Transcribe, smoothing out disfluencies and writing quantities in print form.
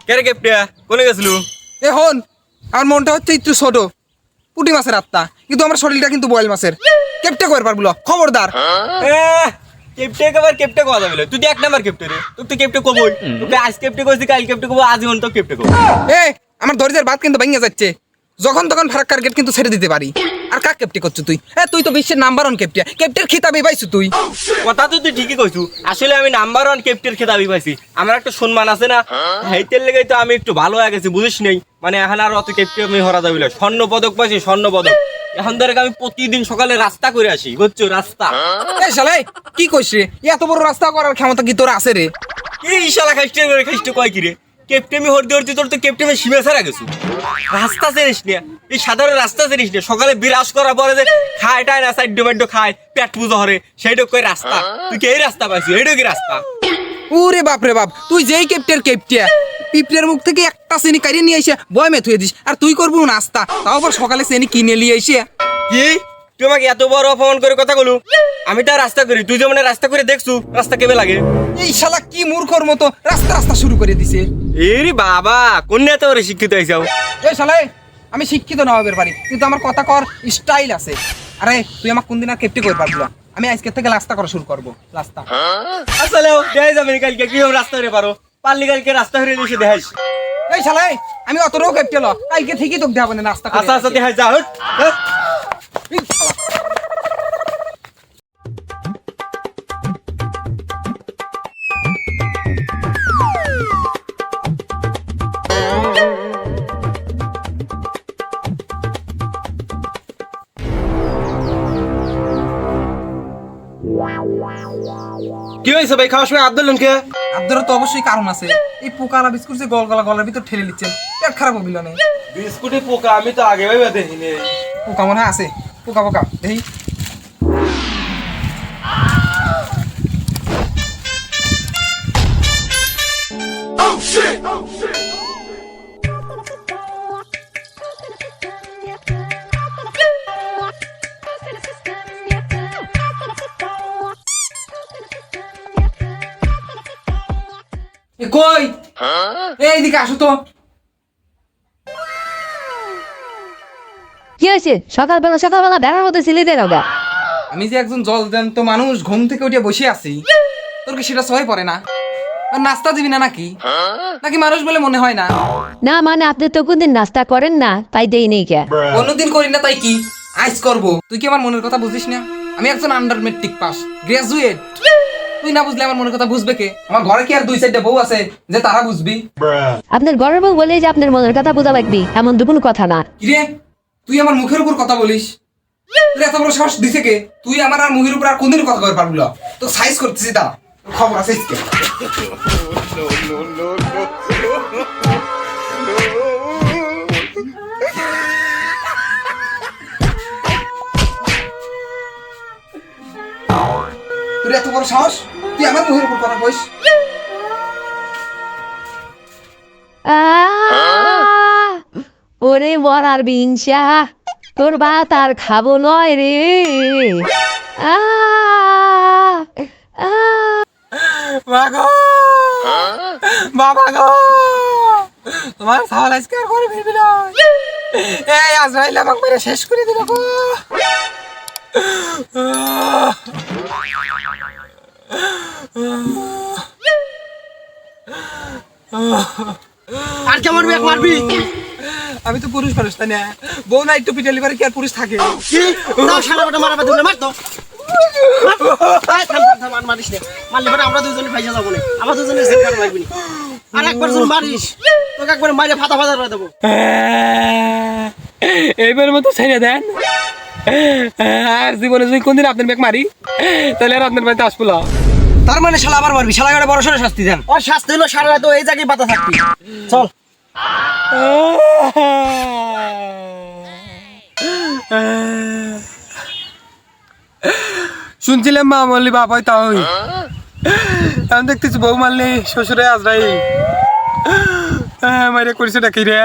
কেরে কেপটে কোনে গেছিলু? এখন আমার মনটা হচ্ছে একটু ছোট, পুঁটি মাছের আত্মা, কিন্তু আমার শরীরটা কিন্তু বয়েল মাছের। কেপটে কর পারবো, খবরদার। কেপটে কবার কেপটে কোয়া যাবে তুই এক নাম্বার কেপটে রে, তোকে তো কেপটে কবই, তোকে আজ কেপটে কইছি কাল কেপটে কব, আজীবন তো কেপটে কব। আমার ধৈর্যের বাদ কিন্তু ভেঙে যাচ্ছে, যখন তখন ফারাক্কার গেট কিন্তু ছেড়ে দিতে পারি। আর কাক কেপটে করছো তুই? তুই তো বিশ্বের নাম্বার ওয়ান কেপটে, কেপটের খিতাবই পাইছো তুই। কথা তো তুই ঠিকই কইছু, আসলে আমি নাম্বার ওয়ান কেপটের খেতাবই পাইছি। আমার একটা সম্মান আছে না, হেইতের লেগে তো আমি একটু ভালো হয়ে গেছি, বুঝিস নেই? মানে এখন আর অত কেপটে আমি হরা যাবে না। স্বর্ণ পদক পাইছি, স্বর্ণ পদক। এখন ধরে আমি প্রতিদিন সকালে রাস্তা করে আসি, বুঝছো? রাস্তা শালা কি কইস রে? এত বড় রাস্তা করার ক্ষমতা কি তোর আছে রে? কি শালা খাইস্টে করে খাইস্টে কয় কি রে? কেপটেমি হরদি হরদি তোর তো কেপটেমি সীমা ছাড়া গেছু। রাস্তা চিনিস না, এই সাধারণ রাস্তা চিনিস না। সকালে বিরাজ করার পরে যে খায় টায় না, সাইড ডোমেন্টো খায়, পেট পুজো হরে, সেইটা কই রাস্তা? তুই কি এই রাস্তা পাইছিস? এইটা কি রাস্তা? ওরে বাপ রে বাপ, তুই যেই কেপটের কেপটিয়া, পিঁপড়ের মুখ থেকে একটা চেনি কাটিয়ে নিয়ে এসে বয়মে থুয়ে দিস, আর তুই করবো নাস্তা, তাও আবার সকালে চেনি কিনে নিয়ে এসে। কি তুই আমাকে এত বড় অপমান করে কথা বলু? আমি তো রাস্তা করি, তুই যেমন রাস্তা করে দেখছু রাস্তা কেমন লাগে? এই শালা কি মূর্খর মতো রাস্তা রাস্তা শুরু করে দিছে। এরি বাবা, কোন এত বড় শিক্ষিত হইছাও? এই শালা, আমি শিক্ষিত না হবার পারি, কিন্তু আমার কথা কর স্টাইল আছে। আরে তুই আমাকে কোনদিন আর কেপটি করে পারবি না। আমি আজকে থেকে রাস্তা করা শুরু করবো, রাস্তা। আসলে দেখাই যাবে কালকে কি রাস্তা হয়ে পারো, পারলি কালকে রাস্তা হয়ে এসে দেখাইস। এই শালা, আমি অতটাও কেপটে ল, কালকে ঠিকই তোকে দেখাবো না রাস্তা। আচ্ছা আচ্ছা দেখাই যা। এই শালা। কি হয়েছে ভাই? খাওয়ার সময় আব্দুল কে? আপনারও তো অবশ্যই কারণ আছে। এই পোকালা বিস্কুট যে গলার ভিতর ঠেলে নিচ্ছেন, পেট খারাপ হবিল না? বিস্কুটে পোকা আমি তো আগে ভাবে দেখিনি। পোকা মনে হয় আছে, পোকা পোকা দেখি। কই এইদিকে আসো তো। কি হয়েছে? সকালবেলা বেড়ার মতো ছেলেদের ওটা। আমি যে একজন জলজান্ত মানুষ, ঘুম থেকে উঠে বসে আছি, তোর কি সেটা সহায় পড়ে না? আর নাস্তা দিবি না নাকি? নাকি মানুষ বলে মনে হয় না? না মানে আপনি তো কোনদিন নাস্তা করেন না, তাই দেই নেই কে। কোনোদিন করি না তাই কি আইস করবো? তুই কি আমার মনের কথা বুঝিস না? আমি একজন আন্ডার মেট্রিক পাস গ্রাজুয়েট। তুই না বুঝলে আমার মনের কথা বুঝবে কে? আমার ঘরে কি আর দুই চারটা বউ আছে যে তারা বুঝবি? আপনার গর্ব বলে যে আপনার মনের কথা বোঝা লাগবি, এমন তো কোনো কথা না। কিরে, তুই আমার মুখের উপর কথা বলিস? তুই এত বড় সাহস দিছে কে? তুই আমার আর মুখের উপর আর কোনদিন কথা কই পারবি না? তো সাইজ করতেছি, তা খবর আছে আজকে। তোর এত বড় সাহস, তুই আমার মুখের উপর কথা কইস? ওরে মরার বিংসা, তোর ভাত আর খাবো নয় রে। মাগো, বাবা গো, তোমার সাওয়াল আজকে আর করে ফিরবি না। এই আজরাইল আমাকে মেরে শেষ করে দিল গো। আর কেমন মারবি? আমি তো পুরুষ মানুষ, তাই না? বউ না একটু পিটালি পারে কি আর পুরুষ থাকে? কি দাও সারা বটা মারাবা তুমি মার তো। থাম মারিস না, মারলে পরে আমরা দুজনে পয়সা যাবো না, আমরা দুজনে জেল কাটা লাগবে না। আর একবার যদি মারিস তোকে একবার মাইরে ফাটা করে দেবো। এইবার মতো ছেড়ে দেন, আর জীবনে যদি কোনদিন আপনার ব্যাগ মারি তাহলে আর আপনার বাড়িতে আসবো না। তার মানে শালা আবার মারবি? শালা বড় সড়ো শাস্তি দেন। ওর শাস্তি হলো সারা রাত এই জায়গায় বাতা থাকবি। চল। শুনছিলাম মা বললি বাপ হয় তাই, আমি দেখতেছি বউ মারলি শ্বশুরে আজরাই মাইরে করেছে ডাকি রে।